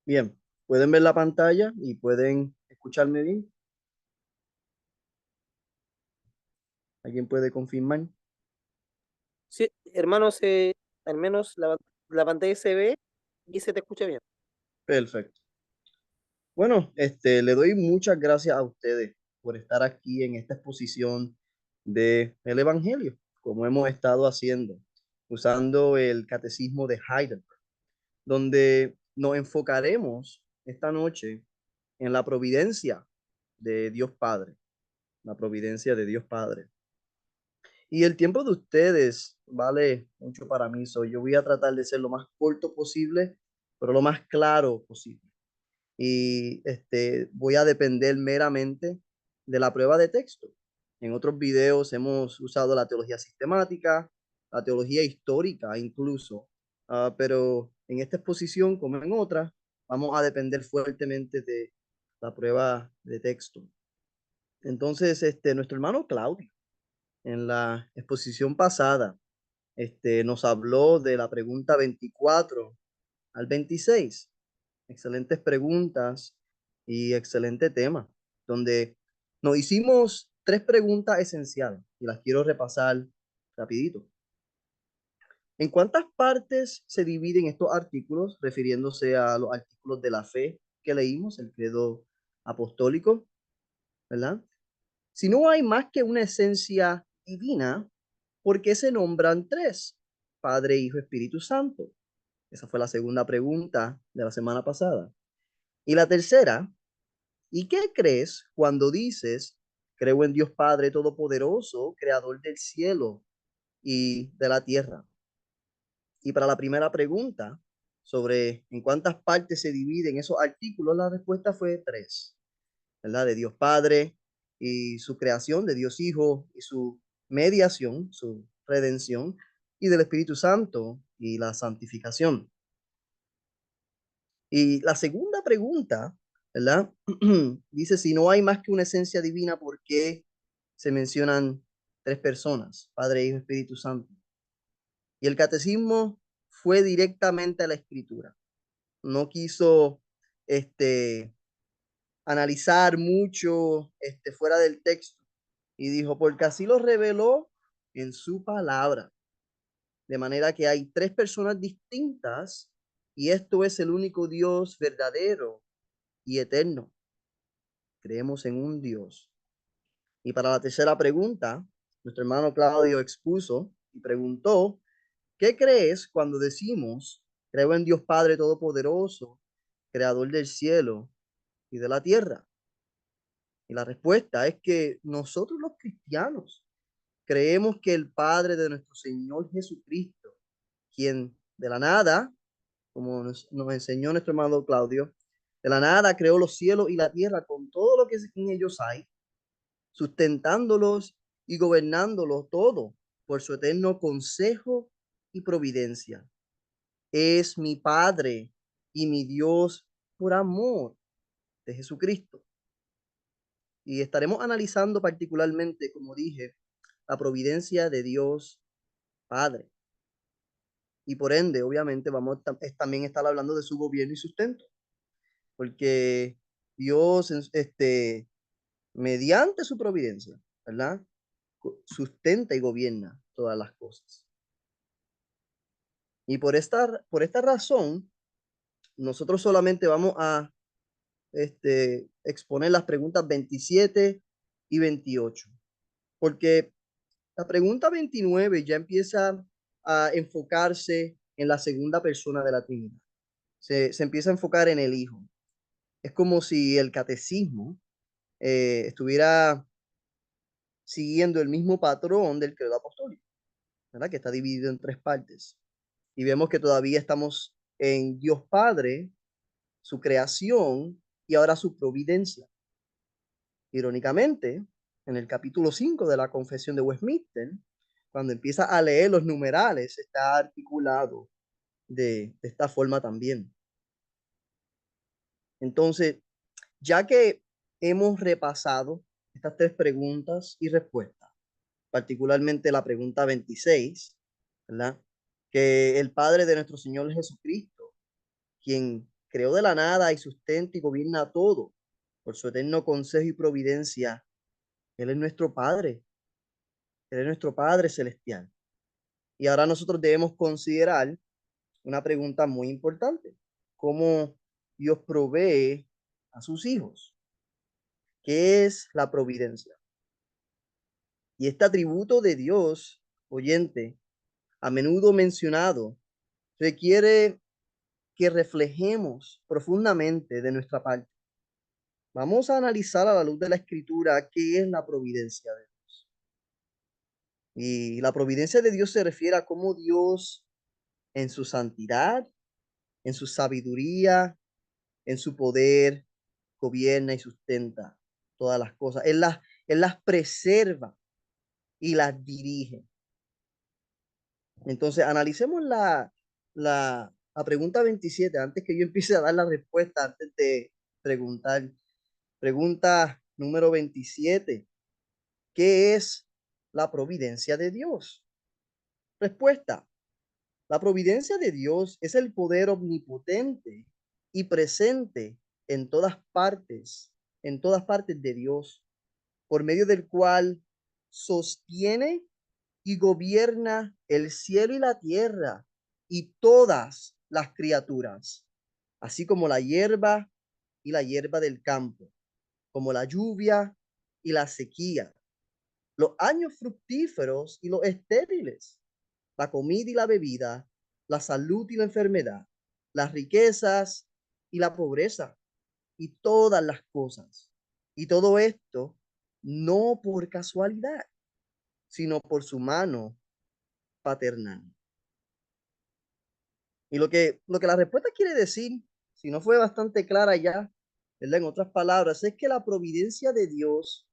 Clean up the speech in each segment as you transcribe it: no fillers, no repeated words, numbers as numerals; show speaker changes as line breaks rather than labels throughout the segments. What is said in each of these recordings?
Bien, pueden ver la pantalla y pueden escucharme bien. ¿Alguien puede confirmar?
Sí, hermano, al menos la pantalla se ve y se te escucha bien.
Perfecto. Bueno, le doy muchas gracias a ustedes por estar aquí en esta exposición de el Evangelio, como hemos estado haciendo, usando el Catecismo de Heidelberg, donde nos enfocaremos esta noche en la providencia de Dios Padre, la providencia de Dios Padre. Y el tiempo de ustedes vale mucho para mí. Yo voy a tratar de ser lo más corto posible, pero lo más claro posible. Y voy a depender meramente de la prueba de texto. En otros videos hemos usado la teología sistemática, la teología histórica incluso, pero en esta exposición, como en otras, vamos a depender fuertemente de la prueba de texto. Entonces, nuestro hermano Claudio, en la exposición pasada, nos habló de la pregunta 24 al 26. Excelentes preguntas y excelente tema, donde nos hicimos tres preguntas esenciales y las quiero repasar rapidito. ¿En cuántas partes se dividen estos artículos, refiriéndose a los artículos de la fe que leímos, el credo apostólico, ¿verdad? Si no hay más que una esencia divina, ¿por qué se nombran tres? Padre, Hijo, Espíritu Santo. Esa fue la segunda pregunta de la semana pasada. Y la tercera, ¿y qué crees cuando dices, creo en Dios Padre Todopoderoso, Creador del cielo y de la tierra? Y para la primera pregunta, sobre en cuántas partes se dividen esos artículos, la respuesta fue tres, ¿verdad? De Dios Padre y su creación, de Dios Hijo y su mediación, su redención, y del Espíritu Santo y la santificación. Y la segunda pregunta, ¿verdad? Dice, si no hay más que una esencia divina, ¿por qué se mencionan tres personas, Padre, Hijo, Espíritu Santo? Y el catecismo fue directamente a la escritura. No quiso este, analizar mucho fuera del texto. Y dijo, porque así lo reveló en su palabra. De manera que hay tres personas distintas y esto es el único Dios verdadero y eterno. Creemos en un Dios. Y para la tercera pregunta, nuestro hermano Claudio expuso y preguntó, ¿qué crees cuando decimos, creo en Dios Padre Todopoderoso, Creador del cielo y de la tierra? Y la respuesta es que nosotros los cristianos creemos que el Padre de nuestro Señor Jesucristo, quien de la nada, como nos enseñó nuestro hermano Claudio, de la nada creó los cielos y la tierra con todo lo que en ellos hay, sustentándolos y gobernándolos todo por su eterno consejo y providencia. Es mi Padre y mi Dios por amor de Jesucristo. Y estaremos analizando particularmente, como dije, la providencia de Dios Padre. Y por ende, obviamente, vamos a también estar hablando de su gobierno y sustento, porque Dios, mediante su providencia, ¿verdad? Sustenta y gobierna todas las cosas. Y por esta razón, nosotros solamente vamos a exponer las preguntas 27 y 28, porque la pregunta 29 ya empieza a enfocarse en la segunda persona de la Trinidad. Se empieza a enfocar en el Hijo. Es como si el catecismo estuviera siguiendo el mismo patrón del credo apostólico, ¿verdad? Que está dividido en tres partes. Y vemos que todavía estamos en Dios Padre, su creación y ahora su providencia. Irónicamente, en el capítulo 5 de la Confesión de Westminster, cuando empieza a leer los numerales, está articulado de esta forma también. Entonces, ya que hemos repasado estas tres preguntas y respuestas, particularmente la pregunta 26, ¿verdad? Que el Padre de nuestro Señor Jesucristo, quien creó de la nada y sustenta y gobierna todo por su eterno consejo y providencia. Él es nuestro Padre, Él es nuestro Padre celestial. Y ahora nosotros debemos considerar una pregunta muy importante. ¿Cómo Dios provee a sus hijos? ¿Qué es la providencia? Y este atributo de Dios, oyente, a menudo mencionado, requiere que reflejemos profundamente de nuestra parte. Vamos a analizar a la luz de la escritura qué es la providencia de Dios. Y la providencia de Dios se refiere a cómo Dios en su santidad, en su sabiduría, en su poder, gobierna y sustenta todas las cosas. Él las preserva y las dirige. Entonces, analicemos la pregunta 27 antes que yo empiece a dar la respuesta, antes de preguntar. Pregunta número 27. ¿Qué es la providencia de Dios? Respuesta. La providencia de Dios es el poder omnipotente y presente en todas partes de Dios, por medio del cual sostiene y gobierna el cielo y la tierra y todas las criaturas, así como la hierba y la hierba del campo, como la lluvia y la sequía, los años fructíferos y los estériles, la comida y la bebida, la salud y la enfermedad, las riquezas y la pobreza, y todas las cosas. Y todo esto no por casualidad, sino por su mano paternal. Y lo que la respuesta quiere decir, si no fue bastante clara ya, ¿verdad? En otras palabras, es que la providencia de Dios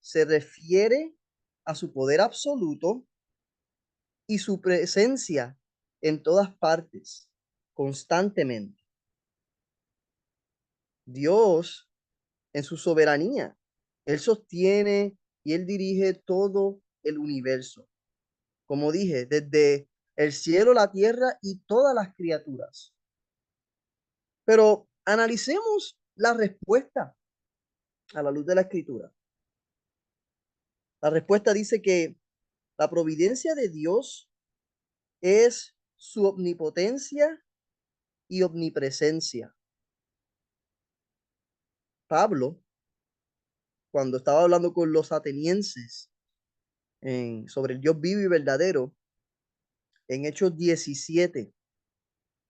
se refiere a su poder absoluto y su presencia en todas partes, constantemente. Dios, en su soberanía, Él sostiene y Él dirige todo el universo. Como dije, desde el cielo, la tierra y todas las criaturas. Pero analicemos la respuesta a la luz de la escritura. La respuesta dice que la providencia de Dios es su omnipotencia y omnipresencia. Pablo, cuando estaba hablando con los atenienses sobre el Dios vivo y verdadero, en Hechos 17,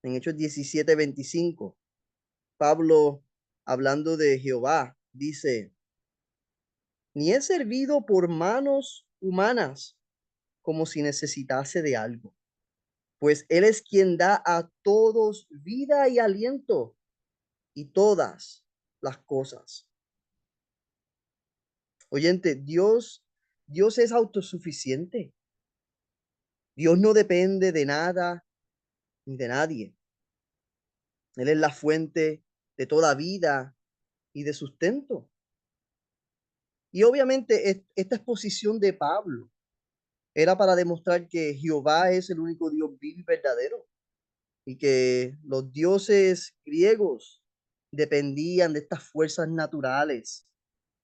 en Hechos 17:25, Pablo, hablando de Jehová, dice, ni he servido por manos humanas como si necesitase de algo, pues Él es quien da a todos vida y aliento y todas las cosas. Oyente, Dios es autosuficiente. Dios no depende de nada ni de nadie. Él es la fuente de toda vida y de sustento. Y obviamente esta exposición de Pablo era para demostrar que Jehová es el único Dios vivo y verdadero y que los dioses griegos dependían de estas fuerzas naturales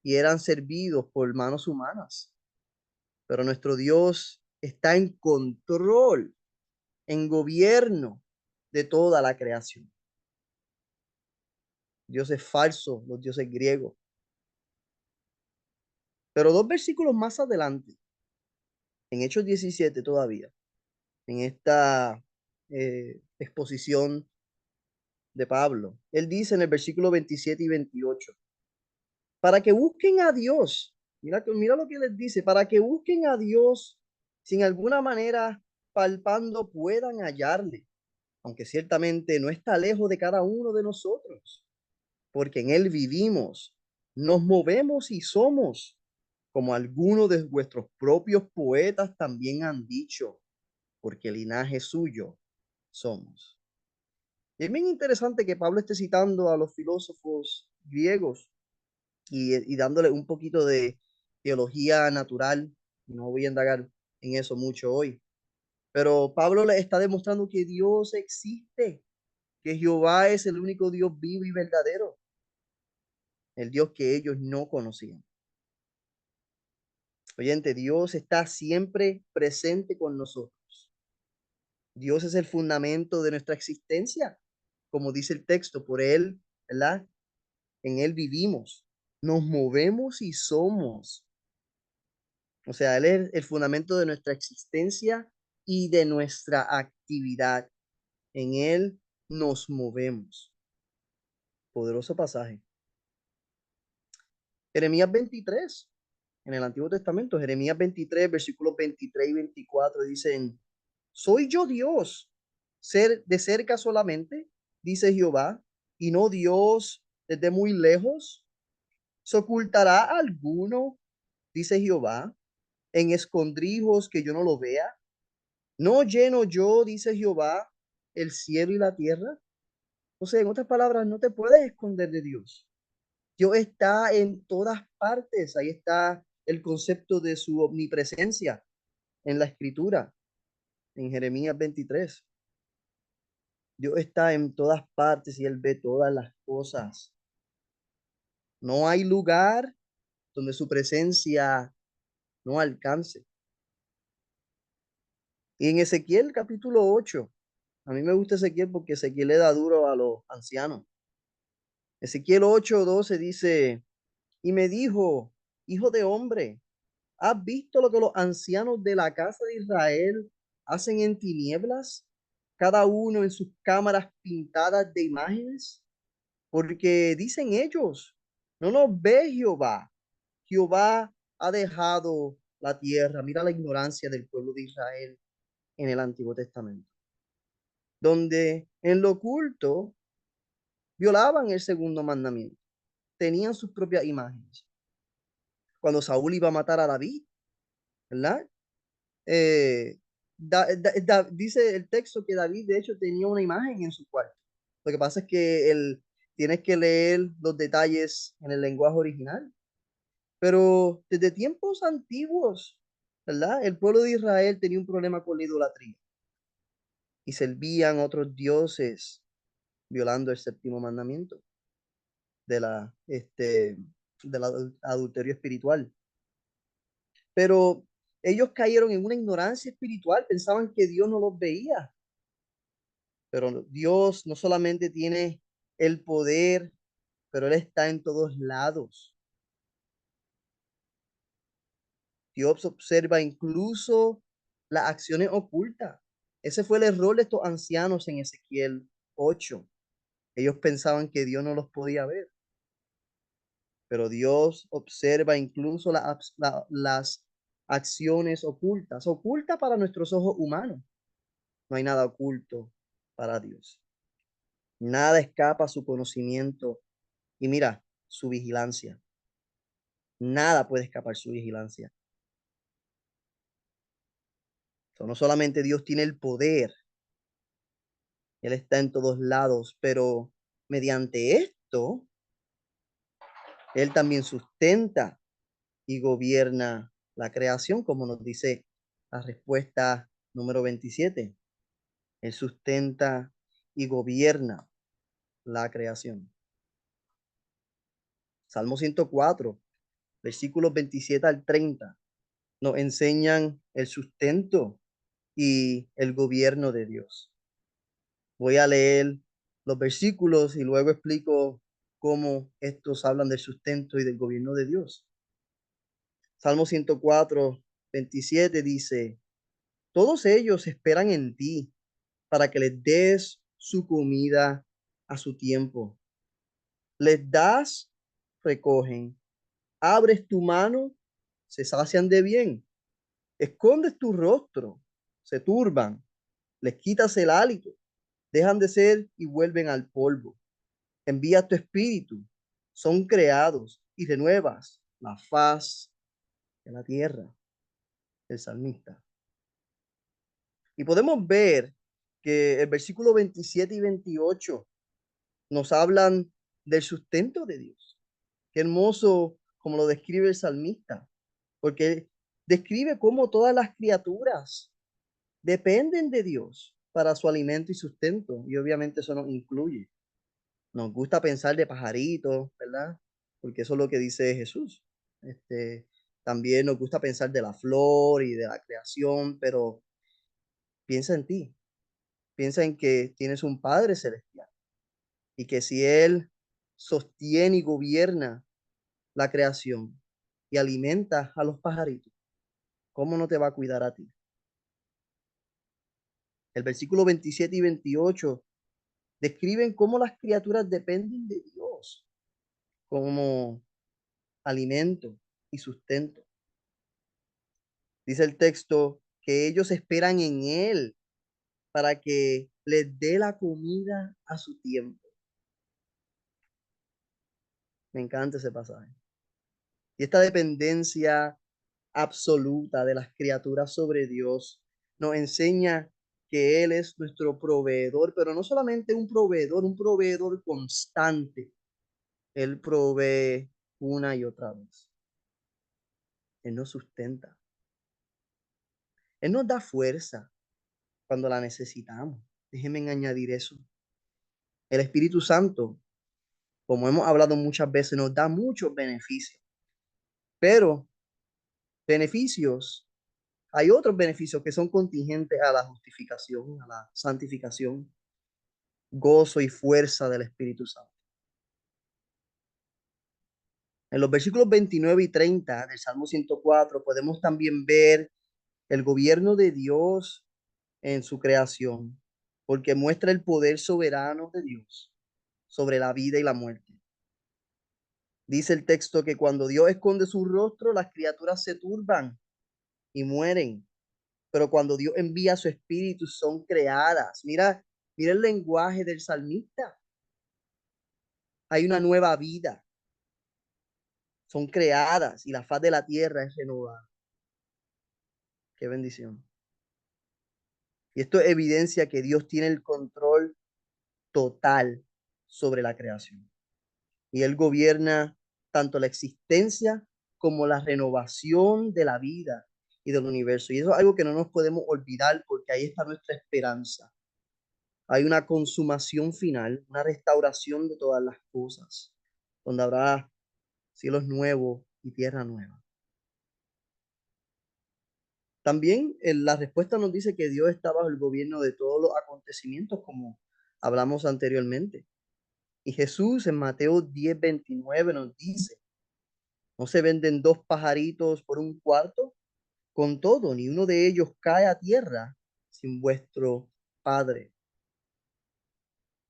y eran servidos por manos humanas. Pero nuestro Dios está en control, en gobierno de toda la creación. Dioses falsos, los dioses griegos. Pero dos versículos más adelante, en Hechos 17 todavía, en esta exposición de Pablo, él dice en el versículo 27 y 28, para que busquen a Dios, mira lo que les dice, para que busquen a Dios, sin alguna manera palpando puedan hallarle, aunque ciertamente no está lejos de cada uno de nosotros, porque en él vivimos, nos movemos y somos, como algunos de vuestros propios poetas también han dicho, porque linaje suyo somos. Y es bien interesante que Pablo esté citando a los filósofos griegos y dándole un poquito de teología natural. No voy a indagar en eso mucho hoy, pero Pablo le está demostrando que Dios existe que Jehová es el único Dios vivo y verdadero, el Dios que ellos no conocían. Oyente, Dios está siempre presente con nosotros. Dios es el fundamento de nuestra existencia, como dice el texto, por Él, ¿verdad? En Él vivimos, nos movemos y somos. O sea, Él es el fundamento de nuestra existencia y de nuestra actividad. En Él nos movemos. Poderoso pasaje. Jeremías 23, en el Antiguo Testamento, Jeremías 23, versículos 23 y 24 dicen, soy yo Dios, ser de cerca solamente, dice Jehová, y no Dios desde muy lejos. ¿Se ocultará alguno, dice Jehová, en escondrijos que yo no lo vea? ¿No lleno yo, dice Jehová, el cielo y la tierra? O sea, en otras palabras, no te puedes esconder de Dios. Dios está en todas partes. Ahí está el concepto de su omnipresencia en la escritura, en Jeremías 23. Dios está en todas partes y Él ve todas las cosas. No hay lugar donde su presencia no alcance. Y en Ezequiel capítulo 8, a mí me gusta Ezequiel porque Ezequiel le da duro a los ancianos. Ezequiel 8:12 dice, y me dijo, hijo de hombre, ¿has visto lo que los ancianos de la casa de Israel hacen en tinieblas? Cada uno en sus cámaras pintadas de imágenes. Porque dicen ellos, no nos ve Jehová. Jehová ha dejado la tierra. Mira la ignorancia del pueblo de Israel en el Antiguo Testamento, donde en lo oculto violaban el segundo mandamiento, tenían sus propias imágenes. Cuando Saúl iba a matar a David, ¿verdad? Eh, dice el texto que David de hecho tenía una imagen en su cuarto. Lo que pasa es que tienes que leer los detalles en el lenguaje original. Pero desde tiempos antiguos, ¿verdad? El pueblo de Israel tenía un problema con la idolatría y servían otros dioses violando el séptimo mandamiento de del adulterio espiritual. Pero ellos cayeron en una ignorancia espiritual, pensaban que Dios no los veía, pero Dios no solamente tiene el poder, pero Él está en todos lados. Dios observa incluso las acciones ocultas. Ese fue el error de estos ancianos en Ezequiel 8. Ellos pensaban que Dios no los podía ver, pero Dios observa incluso las acciones ocultas, ocultas para nuestros ojos humanos. No hay nada oculto para Dios. Nada escapa a su conocimiento y mira, su vigilancia. Nada puede escapar su vigilancia. No solamente Dios tiene el poder, Él está en todos lados, pero mediante esto, Él también sustenta y gobierna la creación, como nos dice la respuesta número 27. Él sustenta y gobierna la creación. Salmo 104, versículos 27 al 30, nos enseñan el sustento y el gobierno de Dios. Voy a leer los versículos y luego explico cómo estos hablan del sustento y del gobierno de Dios. Salmo 104, 27 dice, todos ellos esperan en ti para que les des su comida a su tiempo. Les das, recogen. Abres tu mano, se sacian de bien. Escondes tu rostro, se turban. Les quitas el hálito, dejan de ser y vuelven al polvo. Envía tu espíritu, son creados y renuevas la faz de la tierra. El salmista. Y podemos ver que el versículo 27 y 28 nos hablan del sustento de Dios. Qué hermoso como lo describe el salmista, porque describe cómo todas las criaturas dependen de Dios. para su alimento y sustento, y obviamente eso nos incluye. Nos gusta pensar de pajaritos, ¿verdad? Porque eso es lo que dice Jesús. También nos gusta pensar de la flor y de la creación, pero piensa en ti, piensa en que tienes un Padre celestial y que si Él sostiene y gobierna la creación y alimenta a los pajaritos, ¿cómo no te va a cuidar a ti? El versículo 27 y 28 describen cómo las criaturas dependen de Dios como alimento y sustento. Dice el texto que ellos esperan en Él para que les dé la comida a su tiempo. Me encanta ese pasaje. Y esta dependencia absoluta de las criaturas sobre Dios nos enseña que Él es nuestro proveedor, pero no solamente un proveedor constante. Él provee una y otra vez. Él nos sustenta. Él nos da fuerza cuando la necesitamos. Déjenme añadir eso. El Espíritu Santo, como hemos hablado muchas veces, nos da muchos beneficios, pero beneficios, hay otros beneficios que son contingentes a la justificación, a la santificación, gozo y fuerza del Espíritu Santo. En los versículos 29 y 30 del Salmo 104 podemos también ver el gobierno de Dios en su creación, porque muestra el poder soberano de Dios sobre la vida y la muerte. Dice el texto que cuando Dios esconde su rostro, las criaturas se turban y mueren, pero cuando Dios envía su espíritu son creadas. Mira, mira el lenguaje del salmista. Hay una nueva vida, son creadas y la faz de la tierra es renovada. Qué bendición. Y esto evidencia que Dios tiene el control total sobre la creación. Y Él gobierna tanto la existencia como la renovación de la vida y del universo. Y eso es algo que no nos podemos olvidar porque ahí está nuestra esperanza. Hay una consumación final, una restauración de todas las cosas, donde habrá cielos nuevos y tierra nueva. También la respuesta nos dice que Dios está bajo el gobierno de todos los acontecimientos, como hablamos anteriormente. Y Jesús en Mateo 10:29 nos dice, no se venden dos pajaritos por un cuarto, con todo, ni uno de ellos cae a tierra sin vuestro Padre.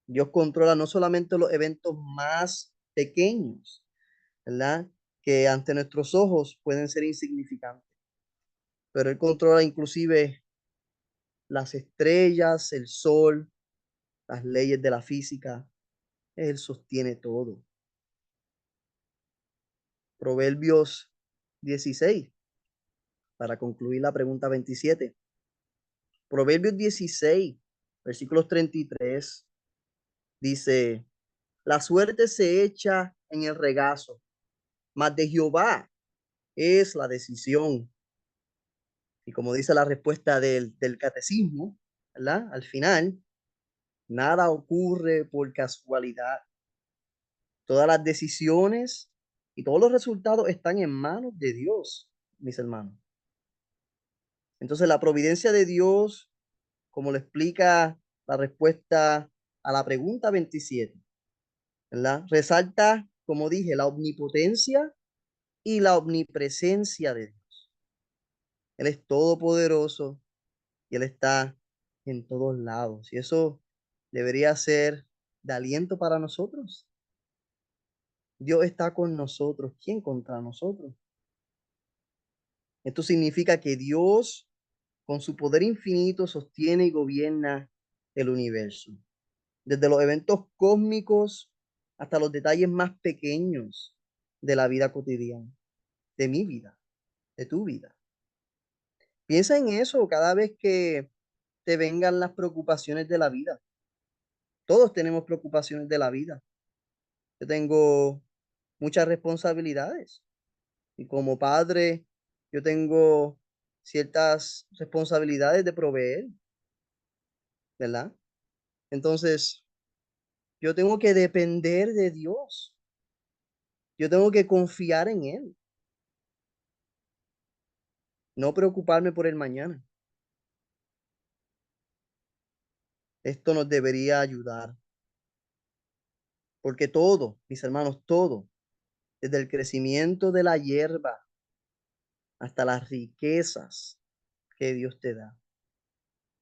Dios controla no solamente los eventos más pequeños, ¿verdad? Que ante nuestros ojos pueden ser insignificantes, pero Él controla inclusive las estrellas, el sol, las leyes de la física. Él sostiene todo. Proverbios 16, para concluir la pregunta 27. Proverbios 16, versículos 33, dice, la suerte se echa en el regazo, mas de Jehová es la decisión. Y como dice la respuesta del catecismo, ¿verdad? Al final, nada ocurre por casualidad. Todas las decisiones y todos los resultados están en manos de Dios, mis hermanos. Entonces, la providencia de Dios, como lo explica la respuesta a la pregunta 27, ¿verdad? Resalta, como dije, la omnipotencia y la omnipresencia de Dios. Él es todopoderoso y Él está en todos lados. Y eso debería ser de aliento para nosotros. Dios está con nosotros. ¿Quién contra nosotros? Esto significa que Dios, con su poder infinito, sostiene y gobierna el universo. Desde los eventos cósmicos hasta los detalles más pequeños de la vida cotidiana, de mi vida, de tu vida. Piensa en eso cada vez que te vengan las preocupaciones de la vida. Todos tenemos preocupaciones de la vida. Yo tengo muchas responsabilidades y como padre yo tengo ciertas responsabilidades de proveer. ¿verdad? Entonces, yo tengo que depender de Dios. Yo tengo que confiar en Él, no preocuparme por el mañana. Esto nos debería ayudar, porque todo, mis hermanos, todo, desde el crecimiento de la hierba hasta las riquezas que Dios te da,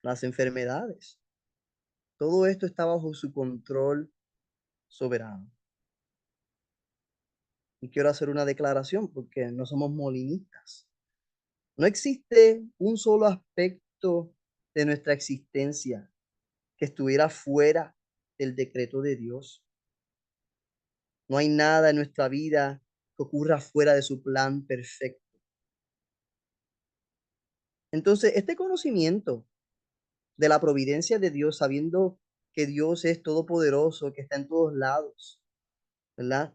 las enfermedades, todo esto está bajo su control soberano. Y quiero hacer una declaración porque no somos molinistas. No existe un solo aspecto de nuestra existencia que estuviera fuera del decreto de Dios. No hay nada en nuestra vida que ocurra fuera de su plan perfecto. Entonces, este conocimiento de la providencia de Dios, sabiendo que Dios es todopoderoso, que está en todos lados, ¿verdad?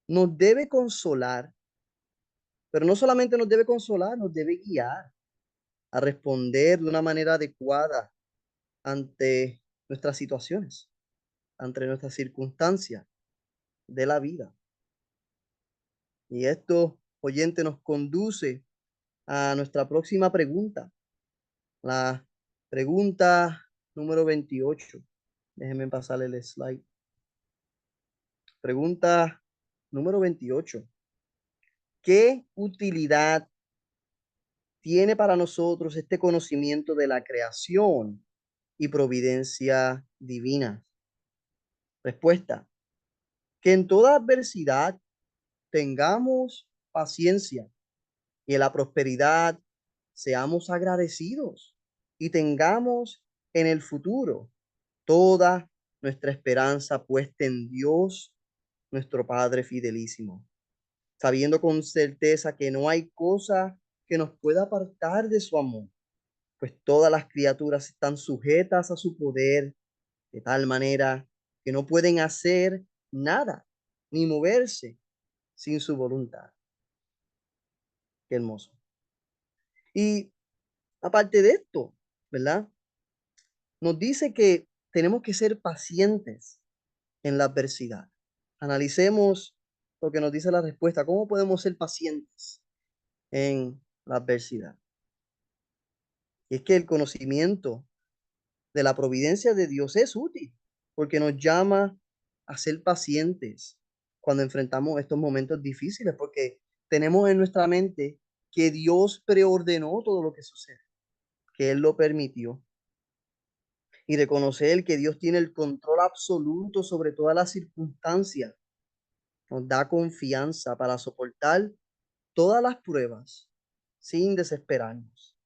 Nos debe consolar, pero no solamente nos debe consolar, nos debe guiar a responder de una manera adecuada ante nuestras situaciones, ante nuestras circunstancias de la vida. Y esto, oyente, nos conduce a nuestra próxima pregunta, la pregunta número 28. Déjenme pasarle el slide. Pregunta número 28. ¿Qué utilidad tiene para nosotros este conocimiento de la creación y providencia divina? Respuesta: que en toda adversidad tengamos paciencia y en la prosperidad seamos agradecidos y tengamos en el futuro toda nuestra esperanza puesta en Dios, nuestro Padre fidelísimo, sabiendo con certeza que no hay cosa que nos pueda apartar de su amor, pues todas las criaturas están sujetas a su poder de tal manera que no pueden hacer nada ni moverse sin su voluntad. Qué hermoso. Y aparte de esto, ¿verdad? Nos dice que tenemos que ser pacientes en la adversidad. Analicemos lo que nos dice la respuesta. ¿Cómo podemos ser pacientes en la adversidad? Y es que el conocimiento de la providencia de Dios es útil porque nos llama a ser pacientes cuando enfrentamos estos momentos difíciles, porque tenemos en nuestra mente que Dios preordenó todo lo que sucede, que Él lo permitió, y reconocer que Dios tiene el control absoluto sobre todas las circunstancias nos da confianza para soportar todas las pruebas sin desesperarnos.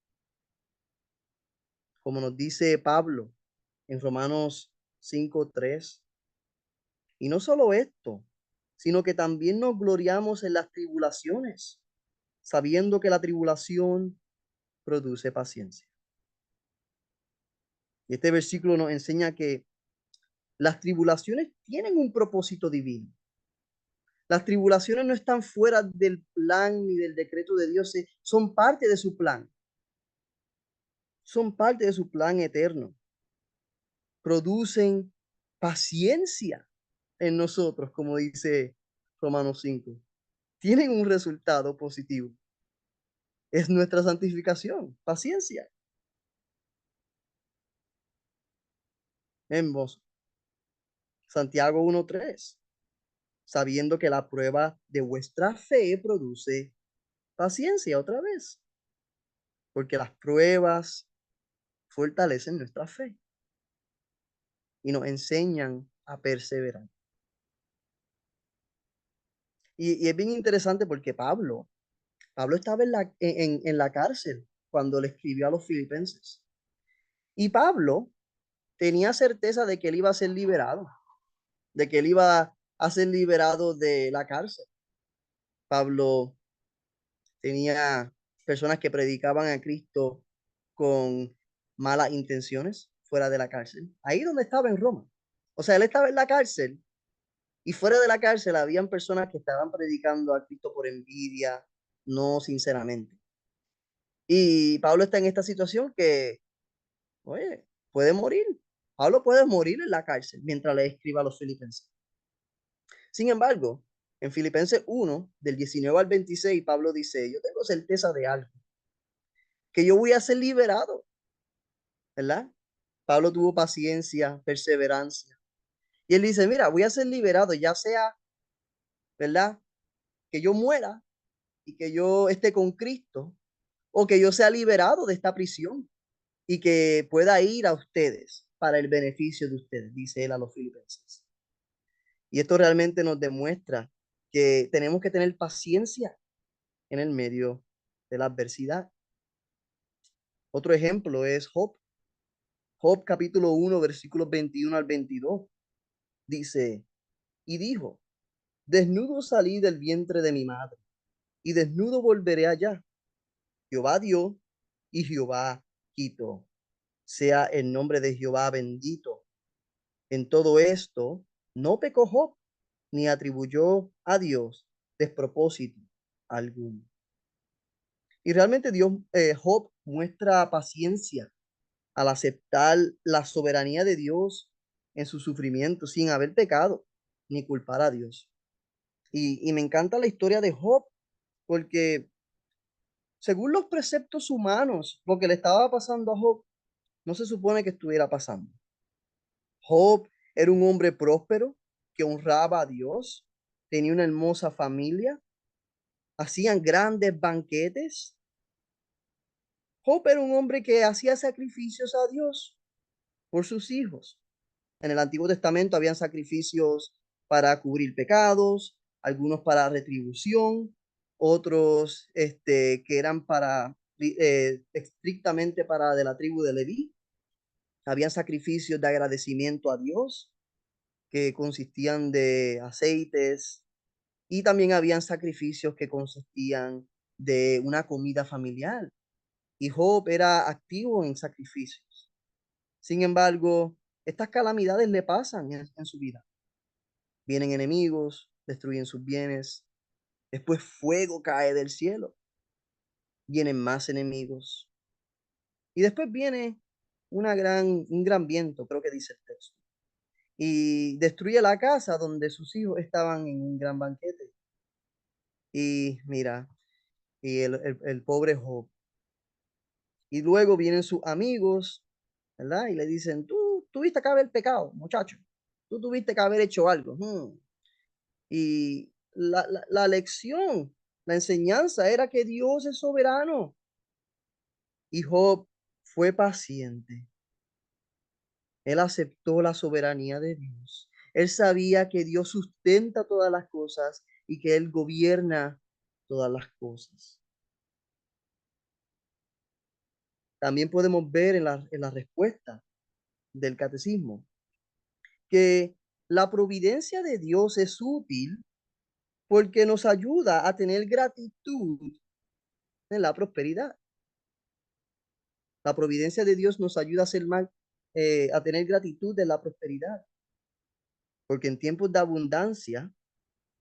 Como nos dice Pablo en Romanos 5:3. Y no solo esto, sino que también nos gloriamos en las tribulaciones, sabiendo que la tribulación produce paciencia. Y este versículo nos enseña que las tribulaciones tienen un propósito divino. Las tribulaciones no están fuera del plan ni del decreto de Dios, son parte de su plan, son parte de su plan eterno. Producen paciencia en nosotros, como dice Romanos 5. Tienen un resultado positivo. Es nuestra santificación, paciencia. Hermoso. Santiago 1:3. Sabiendo que la prueba de vuestra fe produce paciencia otra vez, porque las pruebas fortalecen nuestra fe y nos enseñan a perseverar. Y es bien interesante porque Pablo estaba en la cárcel cuando le escribió a los filipenses. Y Pablo tenía certeza de que él iba a ser liberado, de que él iba a ser liberado de la cárcel. Pablo tenía personas que predicaban a Cristo con malas intenciones fuera de la cárcel. Ahí donde estaba en Roma. O sea, él estaba en la cárcel y fuera de la cárcel habían personas que estaban predicando a Cristo por envidia, no sinceramente. Y Pablo está en esta situación que, oye, puede morir. Pablo puede morir en la cárcel mientras le escriba a los filipenses. Sin embargo, en Filipenses 1, del 19 al 26, Pablo dice, yo tengo certeza de algo, que yo voy a ser liberado, ¿verdad? Pablo tuvo paciencia, perseverancia. Y él dice, mira, voy a ser liberado, ya sea, ¿verdad? Que yo muera y que yo esté con Cristo, o que yo sea liberado de esta prisión y que pueda ir a ustedes para el beneficio de ustedes, dice él a los filipenses. Y esto realmente nos demuestra que tenemos que tener paciencia en el medio de la adversidad. Otro ejemplo es Job. Job capítulo 1, versículos 21 al 22. Dice, y dijo, desnudo salí del vientre de mi madre, y desnudo volveré allá. Jehová dio, y Jehová quitó. Sea el nombre de Jehová bendito. En todo esto, no pecó Job, ni atribuyó a Dios despropósito alguno. Y realmente Job muestra paciencia al aceptar la soberanía de Dios en su sufrimiento sin haber pecado ni culpar a Dios. Y me encanta la historia de Job porque según los preceptos humanos, lo que le estaba pasando a Job no se supone que estuviera pasando. Job era un hombre próspero que honraba a Dios, tenía una hermosa familia, hacían grandes banquetes. Job era un hombre que hacía sacrificios a Dios por sus hijos. En el Antiguo Testamento habían sacrificios para cubrir pecados, algunos para retribución, otros que eran para estrictamente para de la tribu de Leví. Habían sacrificios de agradecimiento a Dios que consistían de aceites y también habían sacrificios que consistían de una comida familiar. Y Job era activo en sacrificios. Sin embargo, estas calamidades le pasan en su vida. Vienen enemigos, destruyen sus bienes, después fuego cae del cielo, vienen más enemigos y después viene un gran viento, creo que dice el texto, y destruye la casa donde sus hijos estaban en un gran banquete. Y mira, y el pobre Job. Y luego vienen sus amigos, ¿verdad? Y le dicen, tú tuviste que haber pecado, muchacho. Tú tuviste que haber hecho algo. Y la lección, la enseñanza era que Dios es soberano. Y Job fue paciente. Él aceptó la soberanía de Dios. Él sabía que Dios sustenta todas las cosas y que Él gobierna todas las cosas. También podemos ver en la respuesta del catecismo que la providencia de Dios es útil porque nos ayuda a tener gratitud en la prosperidad. La providencia de Dios nos ayuda a ser más, a tener gratitud en la prosperidad, porque en tiempos de abundancia,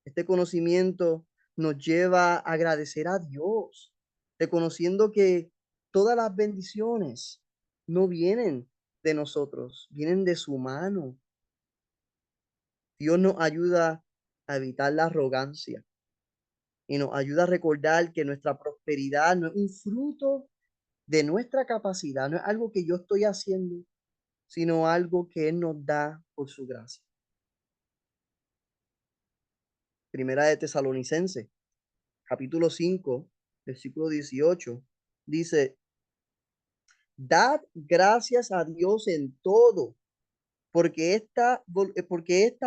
este conocimiento nos lleva a agradecer a Dios, reconociendo que todas las bendiciones no vienen de nosotros, vienen de su mano. Dios nos ayuda a evitar la arrogancia y nos ayuda a recordar que nuestra prosperidad no es un fruto de nuestra capacidad, no es algo que yo estoy haciendo, sino algo que Él nos da por su gracia. Primera de Tesalonicense, capítulo 5, versículo 18, dice, dad gracias a Dios en todo, porque esta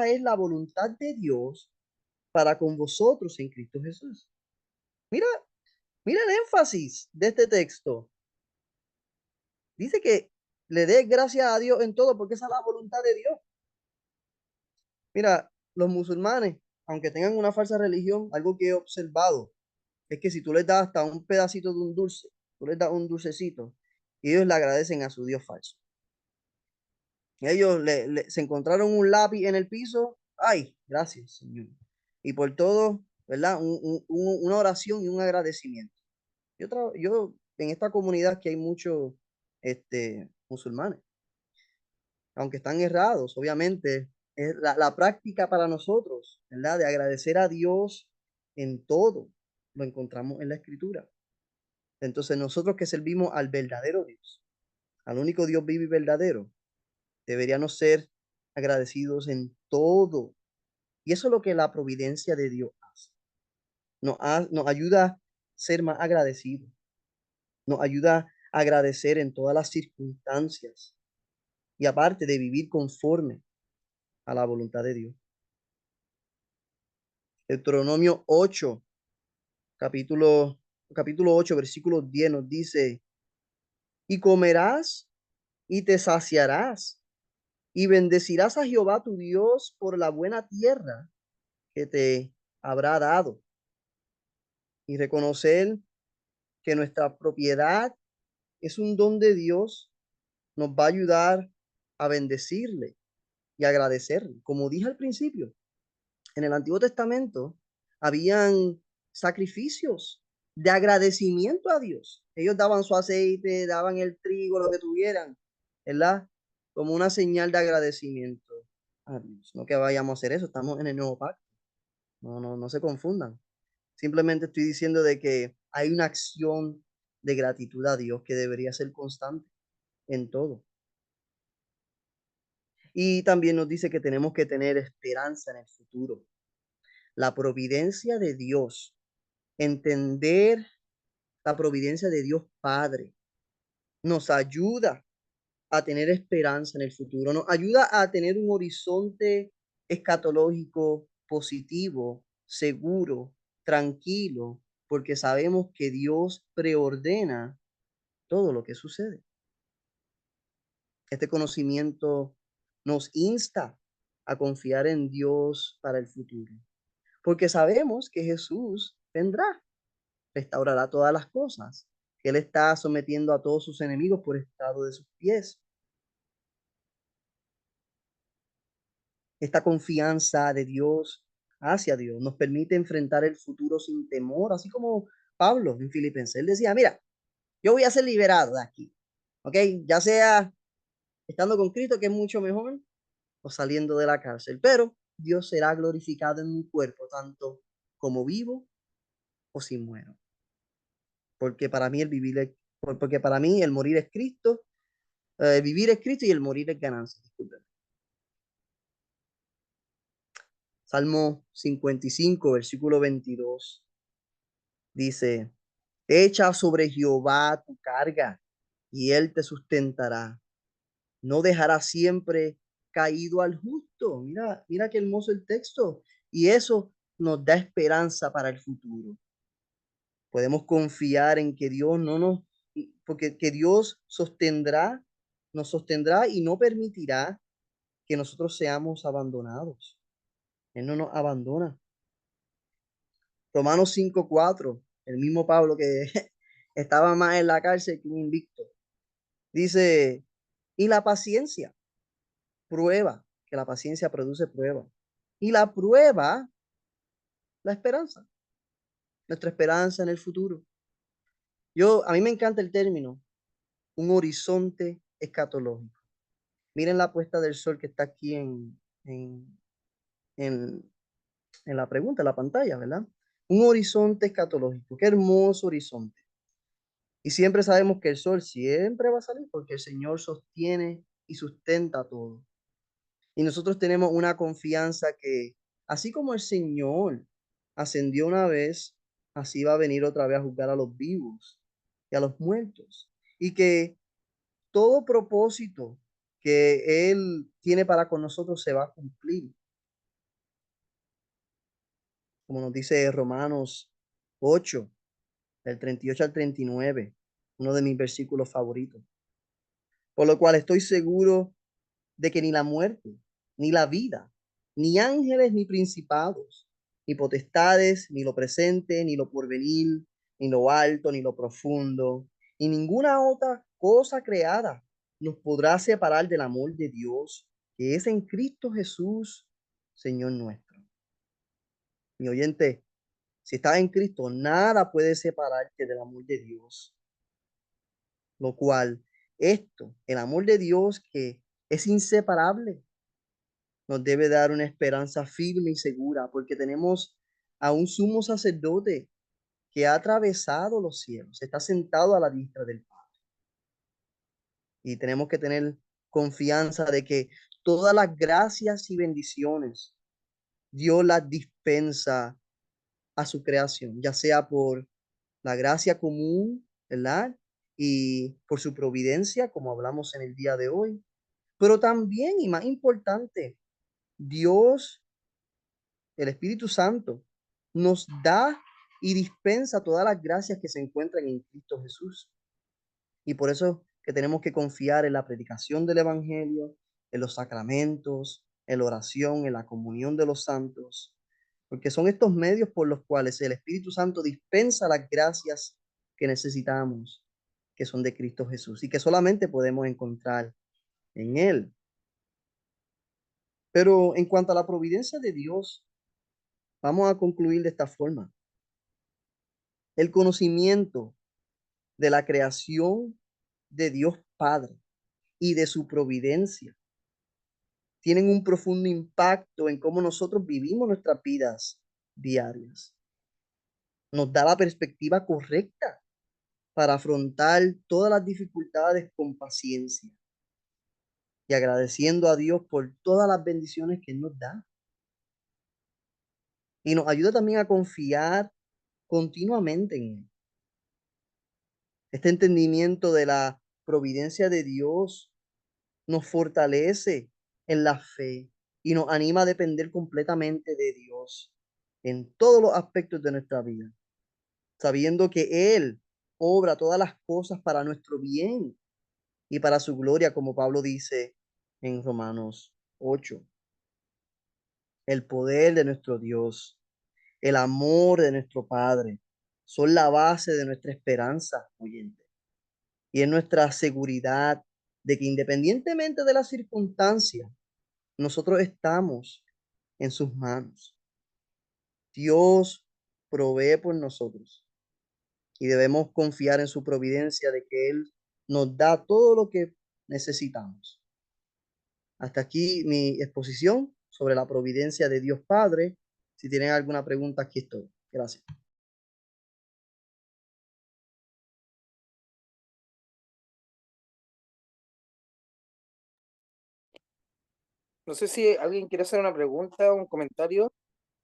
es la voluntad de Dios para con vosotros en Cristo Jesús. Mira, mira el énfasis de este texto. Dice que le dé gracias a Dios en todo, porque esa es la voluntad de Dios. Mira, los musulmanes, aunque tengan una falsa religión, algo que he observado es que si tú les das hasta un pedacito de un dulce, tú les das un dulcecito, y ellos le agradecen a su Dios falso. Ellos se encontraron un lápiz en el piso, ay, gracias, Señor. Y por todo, ¿verdad? Una oración y un agradecimiento. Yo en esta comunidad que hay muchos musulmanes, aunque están errados, obviamente, es la práctica para nosotros, ¿verdad? De agradecer a Dios en todo, lo encontramos en la Escritura. Entonces, nosotros que servimos al verdadero Dios, al único Dios vivo y verdadero, deberíamos ser agradecidos en todo. Y eso es lo que la providencia de Dios hace. Nos ayuda a ser más agradecidos, nos ayuda a agradecer en todas las circunstancias y aparte de vivir conforme a la voluntad de Dios. Deuteronomio 8, capítulo, capítulo 8, versículo 10 nos dice, y comerás y te saciarás y bendecirás a Jehová tu Dios por la buena tierra que te habrá dado y reconocer que nuestra propiedad es un don de Dios, nos va a ayudar a bendecirle y agradecerle. Como dije al principio, en el Antiguo Testamento habían sacrificios de agradecimiento a Dios. Ellos daban su aceite, daban el trigo, lo que tuvieran, ¿verdad? Como una señal de agradecimiento a Dios. No que vayamos a hacer eso, estamos en el nuevo pacto. No se confundan. Simplemente estoy diciendo de que hay una acción de gratitud a Dios que debería ser constante en todo. Y también nos dice que tenemos que tener esperanza en el futuro. La providencia de Dios, entender la providencia de Dios Padre, nos ayuda a tener esperanza en el futuro, nos ayuda a tener un horizonte escatológico positivo, seguro, tranquilo, porque sabemos que Dios preordena todo lo que sucede. Este conocimiento nos insta a confiar en Dios para el futuro, porque sabemos que Jesús vendrá, restaurará todas las cosas, que Él está sometiendo a todos sus enemigos por estado de sus pies. Esta confianza de Dios hacia Dios nos permite enfrentar el futuro sin temor, así como Pablo en Filipenses. Él decía, mira, yo voy a ser liberado de aquí, ¿ok? Ya sea estando con Cristo, que es mucho mejor, o saliendo de la cárcel, pero Dios será glorificado en mi cuerpo, tanto como vivo o si muero. Porque para mí el vivir es, porque para mí el morir es Cristo, el vivir es Cristo y el morir es ganancia. Disculpen. Salmo 55, versículo 22, dice, echa sobre Jehová tu carga y él te sustentará. No dejará siempre caído al justo. Mira, mira qué hermoso el texto. Y eso nos da esperanza para el futuro. Podemos confiar en que Dios no nos, porque que Dios sostendrá, nos sostendrá y no permitirá que nosotros seamos abandonados. Él no nos abandona. Romanos 5:4, el mismo Pablo que estaba más en la cárcel que un invicto, dice, y la paciencia prueba, que la paciencia produce prueba. Y la prueba, la esperanza, nuestra esperanza en el futuro. A mí me encanta el término, un horizonte escatológico. Miren la puesta del sol que está aquí en, en la pregunta, en la pantalla, ¿verdad? Un horizonte escatológico. Qué hermoso horizonte. Y siempre sabemos que el sol siempre va a salir porque el Señor sostiene y sustenta todo. Y nosotros tenemos una confianza que, así como el Señor ascendió una vez, así va a venir otra vez a juzgar a los vivos y a los muertos. Y que todo propósito que Él tiene para con nosotros se va a cumplir. Como nos dice Romanos 8, del 38 al 39, uno de mis versículos favoritos. Por lo cual estoy seguro de que ni la muerte, ni la vida, ni ángeles, ni principados, ni potestades, ni lo presente, ni lo porvenir, ni lo alto, ni lo profundo, ni ninguna otra cosa creada nos podrá separar del amor de Dios, que es en Cristo Jesús, Señor nuestro. Mi oyente, si estás en Cristo, nada puede separarte del amor de Dios, lo cual el amor de Dios que es inseparable. Nos debe dar una esperanza firme y segura porque tenemos a un sumo sacerdote que ha atravesado los cielos, está sentado a la diestra del Padre. Y tenemos que tener confianza de que todas las gracias y bendiciones Dios las dispensa a su creación, ya sea por la gracia común, ¿verdad? Y por su providencia, como hablamos en el día de hoy. Pero también, y más importante, Dios, el Espíritu Santo, nos da y dispensa todas las gracias que se encuentran en Cristo Jesús. Y por eso que tenemos que confiar en la predicación del Evangelio, en los sacramentos, en la oración, en la comunión de los santos, porque son estos medios por los cuales el Espíritu Santo dispensa las gracias que necesitamos, que son de Cristo Jesús y que solamente podemos encontrar en Él. Pero en cuanto a la providencia de Dios, vamos a concluir de esta forma. El conocimiento de la creación de Dios Padre y de su providencia tienen un profundo impacto en cómo nosotros vivimos nuestras vidas diarias. Nos da la perspectiva correcta para afrontar todas las dificultades con paciencia y agradeciendo a Dios por todas las bendiciones que Él nos da. Y nos ayuda también a confiar continuamente en Él. Este entendimiento de la providencia de Dios nos fortalece en la fe y nos anima a depender completamente de Dios en todos los aspectos de nuestra vida, sabiendo que Él obra todas las cosas para nuestro bien y para su gloria, como Pablo dice en Romanos 8. El poder de nuestro Dios, el amor de nuestro Padre, son la base de nuestra esperanza, oyente, y es nuestra seguridad de que independientemente de las circunstancias, nosotros estamos en sus manos. Dios provee por nosotros y debemos confiar en su providencia de que Él nos da todo lo que necesitamos. Hasta aquí mi exposición sobre la providencia de Dios Padre. Si tienen alguna pregunta, aquí estoy. Gracias.
No sé si alguien quiere hacer una pregunta o un comentario.